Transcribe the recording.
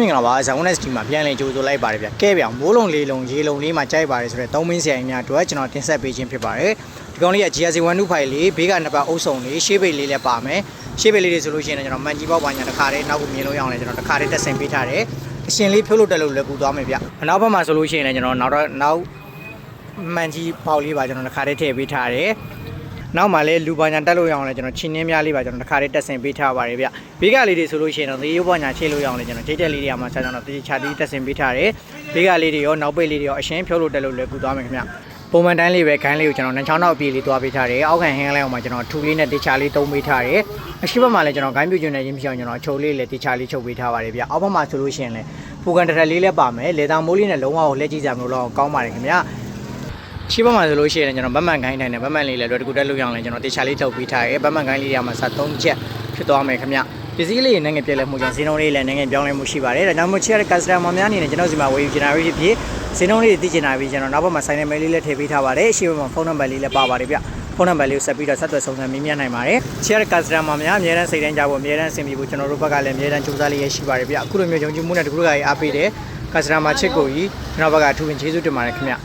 မင်္ဂလာပါဇာဝန်နဲ့စတီမှာပြန်လည်ကြိုဆိုလိုက်ပါတယ်ဗျကဲဗျမိုးလုံးလေးလုံးရေလုံးလေးမှာကြိုက်ပါတယ်ဆိုတော့သုံးမင်းဆရာကြီးများတို့ကျွန်တော်တင်ဆက်ပေးခြင်းဖြစ်ပါတယ်ဒီကောင်လေးက GRC1 ဖိုင်လေးဘေးကနှစ်ပတ်အုပ်စုံလေးရှေးပိတ်လေးလည်းပါမယ်ရှေးပိတ်လေးတွေဆိုလို့ရှိရင်ကျွန်တော်မန်ကြီးပေါက်ပါညာတစ်ခါတည်းနောက်ကိုမြင်လို့ရအောင်လဲကျွန်တော်တစ်ခါတည်းတက်ဆင်ပေးထားတယ်အရှင်လေးဖြုတ်လို့တက်လို့လည်းပူသွားမယ်ဗျနောက်ဘက်မှာဆိုလို့ရှိရင်လည်းကျွန်တော်နောက်မန်ကြီးပေါက်လေးပါကျွန်တော်တစ်ခါတည်းထည့်ပေးထားတယ်နောက်မှလည်းလူပါညာတက်လို့ရအောင်လဲကျွန်တော်ချင်းနှင်းများလေးပါကျွန်တော်တစ်ခါတည်းတက်ဆင်ပေးထားပါတယ်ဗျဘေးကလေးတွေဆိုလို့ရှိရင်တော့သေရုပ်ပါညာချေလို့ရအောင်လဲကျွန်တော်ဂျိတ်တက်လေးတွေအမှဆက်ကျွန်တော်တေချာတီးတက်ဆင်ပေးထားတယ်ဘေးကလေးတွေရောနောက်ပိတ်လေးတွေရောအရှင်ဖြုတ်လို့တက်လို့လည်းပူသွားမယ်ခင်ဗျပုံမှန်တိုင်းလေးပဲခိုင်းလေးကိုကျွန်တော်နှချောင်းနောက်အပြေးလေးတွားပေးထားတယ်အောက်ခံဟင်းလေးအောင်မှာကျွန်တော်ထူလေးနဲ့တေချာလေးတုံးပေးထားတယ်အရှိဘက်မှာလည်းကျွန်တော်ဂိုင်းပြူကျွန်းနဲ့ရင်းပြအောင်ကျွန်တော်အချိုလေးလည်းတေချာလေးချုပ်ပေးထားပါတယ်ဗျအောက်ဘက်မှာဆိုလို့ရှိရင်လည်းပူကန်တထက်လေးလည်းပါမယ်လေတောင်မိုးလေးနဲ့လုံးဝကိုလက်ကြည့်ကြမလို့တော့ကောင်းပါတယ်ခင်ဗျရှိပါမှာဆိုလို့ရှိရင်ကျွန်တော်ဗတ်မှန်ခိုင်းတိုင်းနဲ့ဗတ်မှန်လေးလည်းလွယ်တကူတက်လို့ရအောင်လဲကျွန်တော်တေချာလေးထုတ်ပေးထားရဲဗတ်မှန်ခိုင်းလေးရမှာဆက်3ချက်ဖြစ်သွားမယ်ခင်ဗျပစ္စည်းလေးနိုင်ငံပြည့်လဲမှုကြောင့်ဈေးနှုန်းလေးလည်းနိုင်ငံပြောင်းလဲမှုရှိပါတယ်ဒါကြောင့်မို့ချစ်ရတဲ့ customer များအနေနဲ့ကျွန်တော်စီမှာဝယ်ယူချင်တာတွေဖြစ်ဈေးနှုန်းလေးသိချင်တာပြီးကျွန်တော်နောက်ဘက်မှာဆိုင်နယ်မဲလေးလည်းထည့်ပေးထားပါတယ်ရှိပါမှာဖုန်းနံပါတ်လေးလည်းပါပါတယ်ဗျဖုန်းနံပါတ်လေးကိုဆက်ပြီးတော့ဆက်သွယ်ဆောင်ရွက်မေးမြန်းနိုင်ပါတယ်ချစ်ရတဲ့ customer များအများအားစိတ်တိုင်းကြဖို့အများအားအဆင်ပြေဖို့ကျွန်တော်တို့ဘက်ကလည်းအများအားစူးစမ်းလေးရရှိပါတယ်ဗျအခုလိုမျိုးယုံကြည်မှုနဲ့တကူတကကြီးအားပေးတဲ့ customer ချစ်ကိုကြီးကျွန်တော်ဘက်ကထူးပင်ကျေးဇူးတင်ပါတယ်ခင်ဗျ